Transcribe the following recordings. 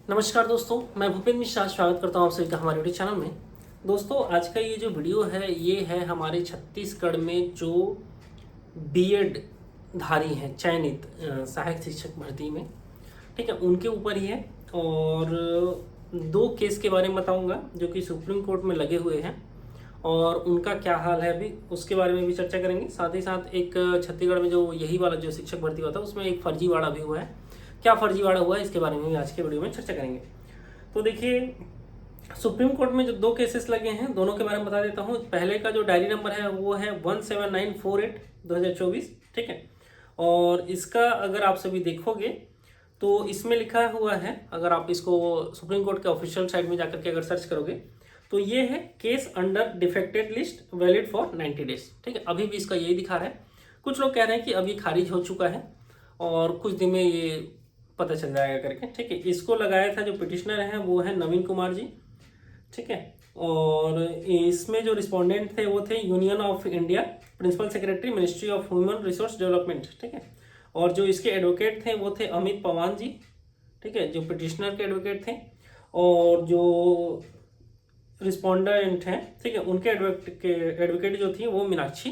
नमस्कार दोस्तों, मैं भूपेंद्र मिश्रा स्वागत करता हूँ आप सभी का हमारे यूट्यूब चैनल में। दोस्तों, आज का ये जो वीडियो है ये है हमारे छत्तीसगढ़ में जो बीएड धारी हैं चयनित सहायक शिक्षक भर्ती में, ठीक है, उनके ऊपर ही है। और दो केस के बारे में बताऊंगा जो कि सुप्रीम कोर्ट में लगे हुए हैं और उनका क्या हाल है अभी उसके बारे में भी चर्चा करेंगे। साथ ही साथ एक छत्तीसगढ़ में जो यही वाला जो शिक्षक भर्ती हुआ था उसमें एक फर्जीवाड़ा भी हुआ है। क्या फर्जीवाड़ा हुआ है इसके बारे में भी आज के वीडियो में चर्चा करेंगे। तो देखिए, सुप्रीम कोर्ट में जो दो केसेस लगे हैं दोनों के बारे में बता देता हूँ। पहले का जो डायरी नंबर है वो है 17948/2024, ठीक है। और इसका अगर आप सभी देखोगे तो इसमें लिखा हुआ है, अगर आप इसको सुप्रीम कोर्ट के ऑफिशियल साइट में जाकर के अगर सर्च करोगे तो ये है case under defected list valid for 90 days, ठीक है। अभी भी इसका यही दिखा रहा है। कुछ लोग कह रहे हैं कि अभी खारिज हो चुका है और कुछ दिन में ये पता चल जाएगा करके, ठीक है। इसको लगाया था जो पिटिशनर है वो है नवीन कुमार जी, ठीक है। और इसमें जो रिस्पोंडेंट थे वो थे union of India principal secretary ministry of human resource development, ठीक है। और जो इसके एडवोकेट थे वो थे अमित पवान जी, ठीक है, जो पिटिशनर के एडवोकेट थे। और जो रिस्पोंडेंट हैं, ठीक है, उनके एडवोकेट जो थी वो मीनाक्षी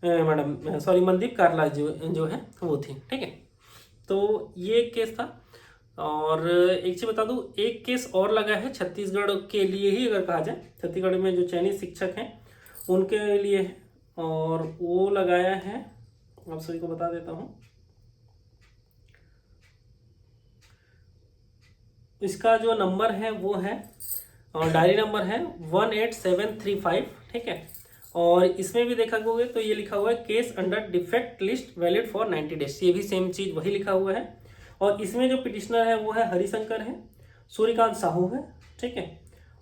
मैडम, सॉरी, मनदीप कारला जो है वो थी, ठीक है। तो ये एक केस था। और एक चीज़ बता दूं, एक केस और लगा है छत्तीसगढ़ के लिए ही, अगर कहा जाए छत्तीसगढ़ में जो चयनित शिक्षक हैं उनके लिए है। और वो लगाया है, आप सभी को बता देता हूं, इसका जो नंबर है वो है, और डायरी नंबर है 18735, ठीक है। और इसमें भी देखा होगा तो ये लिखा हुआ है case under defect list valid for 90 days, ये भी सेम चीज वही लिखा हुआ है। और इसमें जो पिटिशनर है वो है हरिशंकर है, सूर्यकांत साहू है, ठीक है।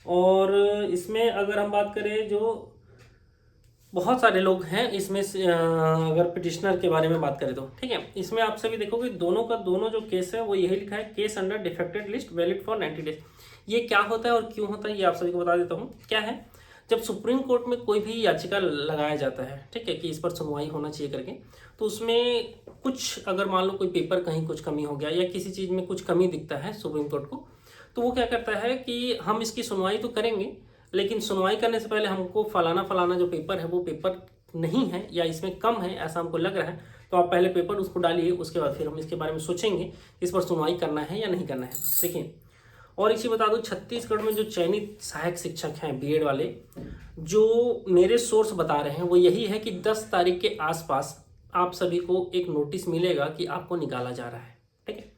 और इसमें अगर हम बात करें जो बहुत सारे लोग हैं इसमें से, अगर पिटिशनर के बारे में बात करें तो, ठीक है, इसमें आप सभी देखोगे दोनों का दोनों जो केस है वो यही लिखा है case under defected list valid for 90 days. ये क्या होता है और क्यों होता है ये आप सभी को बता देता हूँ। क्या है, जब सुप्रीम कोर्ट में कोई भी याचिका लगाया जाता है, ठीक है, कि इस पर सुनवाई होना चाहिए करके, तो उसमें कुछ अगर मान लो कोई पेपर कहीं कुछ कमी हो गया या किसी चीज़ में कुछ कमी दिखता है सुप्रीम कोर्ट को, तो वो क्या करता है कि हम इसकी सुनवाई तो करेंगे लेकिन सुनवाई करने से पहले हमको फलाना फलाना जो पेपर है वो पेपर नहीं है या इसमें कम है ऐसा हमको लग रहा है, तो आप पहले पेपर उसको डालिए, उसके बाद फिर हम इसके बारे में सोचेंगे इस पर सुनवाई करना है या नहीं करना है। देखिए, और इसी बता दूं, छत्तीसगढ़ में जो चयनित सहायक शिक्षक हैं बीएड वाले, जो मेरे सोर्स बता रहे हैं वो यही है कि 10 तारीख के आसपास आप सभी को एक नोटिस मिलेगा कि आपको निकाला जा रहा है, ठीक है।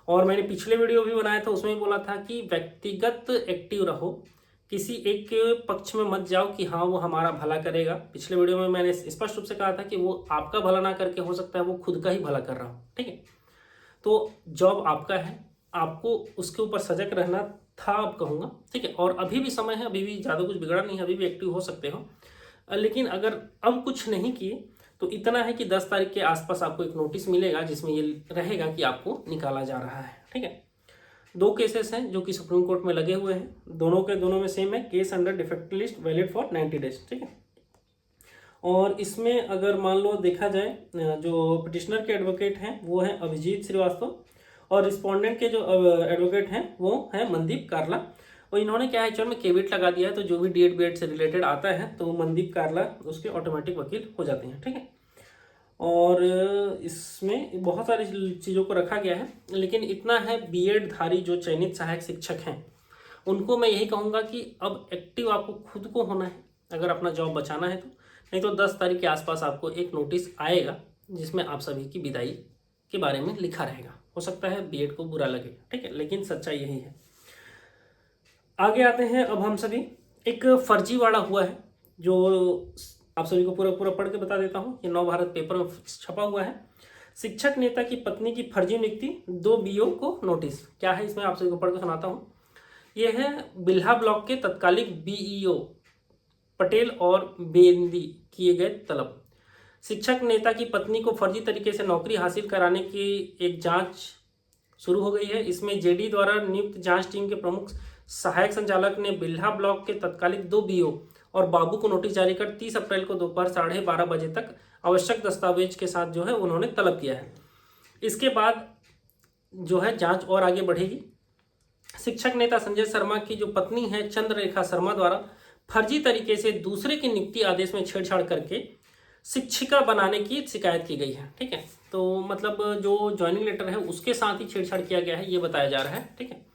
और मैंने पिछले वीडियो भी बनाया था उसमें भी बोला था कि व्यक्तिगत एक्टिव रहो, किसी एक के पक्ष में मत जाओ कि हाँ वो हमारा भला करेगा। पिछले वीडियो में मैंने स्पष्ट रूप से कहा था कि वो आपका भला ना करके हो सकता है वो खुद का ही भला कर रहा हो, ठीक है। तो जॉब आपका है, आपको उसके ऊपर सजग रहना था अब कहूँगा, ठीक है। और अभी भी समय है, अभी भी ज़्यादा कुछ बिगड़ा नहीं है, अभी भी एक्टिव हो सकते हो। लेकिन अगर अब कुछ नहीं किए तो इतना है कि 10 तारीख के आसपास आपको एक नोटिस मिलेगा जिसमें ये रहेगा कि आपको निकाला जा रहा है, ठीक है। दो केसेस हैं जो कि सुप्रीम कोर्ट में लगे हुए हैं, दोनों के दोनों में सेम है, case under defect list valid for 90 days, ठीक है। और इसमें अगर मान लो देखा जाए, जो पिटिशनर के एडवोकेट हैं वो हैं अभिजीत श्रीवास्तव और रिस्पोंडेंट के जो एडवोकेट हैं वो है मनदीप कारला। और इन्होंने क्या है, चलो में केविट लगा दिया है, तो जो भी डीएड बीएड से रिलेटेड आता है तो मनदीप कारला उसके ऑटोमेटिक वकील हो जाते हैं, ठीक है। और इसमें बहुत सारी चीज़ों को रखा गया है, लेकिन इतना है, बीएड धारी जो चयनित सहायक शिक्षक हैं उनको मैं यही कहूँगा कि अब एक्टिव आपको खुद को होना है अगर अपना जॉब बचाना है तो, नहीं तो 10 तारीख के आसपास आपको एक नोटिस आएगा जिसमें आप सभी की विदाई के बारे में लिखा रहेगा। हो सकता है बीएड को बुरा लगे, ठीक है, लेकिन सच्चाई यही है। आगे आते हैं अब हम सभी, एक फर्जीवाड़ा हुआ है जो आप सभी को पूरा पूरा पढ़ के बता देता हूँ। ये नव भारत पेपर में छपा हुआ है। शिक्षक नेता की पत्नी की फर्जी नियुक्ति, 2 बीओ को नोटिस। क्या है इसमें, आप सभी को पढ़ के सुनाता हूँ। ये है बिल्हा ब्लॉक के तत्कालिक बीईओ पटेल और बेंदी किए गए तलब। शिक्षक नेता की पत्नी को फर्जी तरीके से नौकरी हासिल कराने की एक जांच शुरू हो गई है। इसमें जेडी द्वारा नियुक्त जांच टीम के प्रमुख सहायक संचालक ने बिल्हा ब्लॉक के तत्कालिक 2 बीओ और बाबू को नोटिस जारी कर 30 अप्रैल को दोपहर 12:30 बजे तक आवश्यक दस्तावेज के साथ जो है उन्होंने तलब किया है। इसके बाद जो है जांच और आगे बढ़ेगी। शिक्षक नेता संजय शर्मा की जो पत्नी है चंद्ररेखा शर्मा द्वारा फर्जी तरीके से दूसरे की नियुक्ति आदेश में छेड़छाड़ करके शिक्षिका बनाने की शिकायत की गई है। ठीक है, तो मतलब जो ज्वाइनिंग लेटर है उसके साथ ही छेड़छाड़ किया गया है, ये बताया जा रहा है। ठीक है,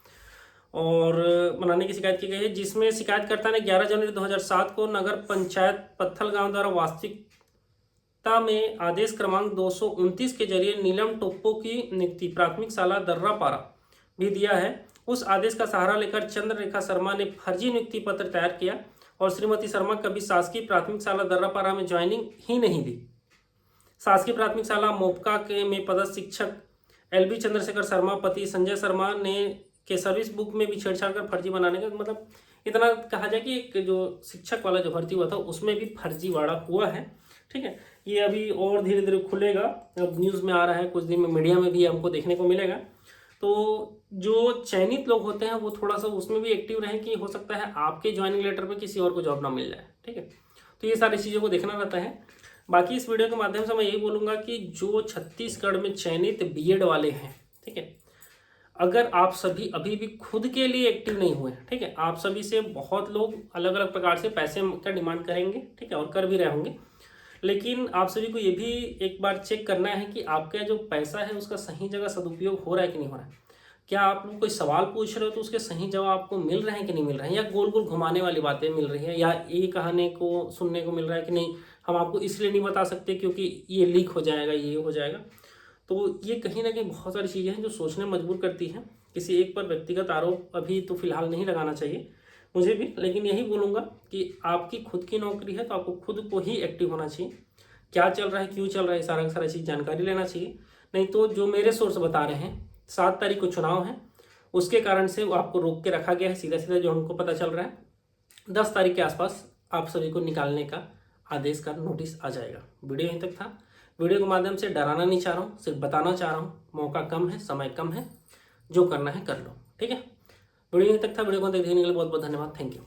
और बनाने की शिकायत की गई है, जिसमें शिकायतकर्ता ने 11 जनवरी 2007 को नगर पंचायत पत्थलगांव द्वारा वास्तविकता में आदेश क्रमांक 229 के जरिए नीलम टोप्पो की नियुक्ति प्राथमिक शाला दर्रापारा भी दिया है। उस आदेश का सहारा लेकर चंद्ररेखा शर्मा ने फर्जी नियुक्ति पत्र तैयार किया और श्रीमती शर्मा कभी शासकीय प्राथमिक शाला दर्रापारा में ज्वाइनिंग ही नहीं दी। शासकीय प्राथमिक शाला मोपका के में पदस्थ शिक्षक LB चंद्रशेखर शर्मा पति संजय शर्मा ने के सर्विस बुक में भी छेड़छाड़ कर फर्जी बनाने का मतलब इतना कहा जाए कि एक जो शिक्षक वाला जो भर्ती हुआ था उसमें भी फर्जीवाड़ा हुआ है। ठीक है, ये अभी और धीरे धीरे खुलेगा, अब न्यूज़ में आ रहा है, कुछ दिन में मीडिया में भी हमको देखने को मिलेगा। तो जो चयनित लोग होते हैं वो थोड़ा सा उसमें भी एक्टिव रहें कि हो सकता है आपके ज्वाइनिंग लेटर पे किसी और को जॉब ना मिल जाए। ठीक है, तो ये सारी चीज़ों को देखना रहता है। बाकी इस वीडियो के माध्यम से मैं यही बोलूँगा कि जो छत्तीसगढ़ में चयनित B.Ed वाले हैं, ठीक है, अगर आप सभी अभी भी खुद के लिए एक्टिव नहीं हुए, ठीक है, आप सभी से बहुत लोग अलग अलग प्रकार से पैसे का डिमांड करेंगे, ठीक है, और कर भी रहे होंगे, लेकिन आप सभी को ये भी एक बार चेक करना है कि आपका जो पैसा है उसका सही जगह सदुपयोग हो रहा है कि नहीं हो रहा है। क्या आप लोग कोई सवाल पूछ रहे हो तो उसके सही जवाब आपको मिल रहे हैं कि नहीं मिल रहे हैं, या गोल गोल घुमाने वाली बातें मिल रही है, या ये कहने को सुनने को मिल रहा है कि नहीं हम आपको इसलिए नहीं बता सकते क्योंकि ये लीक हो जाएगा, ये हो जाएगा। तो ये कहीं ना कहीं बहुत सारी चीज़ें हैं जो सोचने मजबूर करती हैं। किसी एक पर व्यक्तिगत आरोप अभी तो फिलहाल नहीं लगाना चाहिए मुझे भी, लेकिन यही बोलूँगा कि आपकी खुद की नौकरी है तो आपको खुद को ही एक्टिव होना चाहिए। क्या चल रहा है, क्यों चल रहा है, सारा चीज़ जानकारी लेना चाहिए। नहीं तो जो मेरे सोर्स बता रहे हैं 7 तारीख को चुनाव है, उसके कारण से वो आपको रोक के रखा गया है, सीधा सीधा जो हमको पता चल रहा है 10 तारीख के आसपास आप सभी को निकालने का आदेश का नोटिस आ जाएगा। वीडियो यहीं तक था। वीडियो के माध्यम से डराना नहीं चाह रहा हूँ, सिर्फ बताना चाह रहा हूँ, मौका कम है, समय कम है, जो करना है कर लो। ठीक है, वीडियो यहीं तक था। वीडियो को देखने के लिए बहुत बहुत धन्यवाद। Thank you.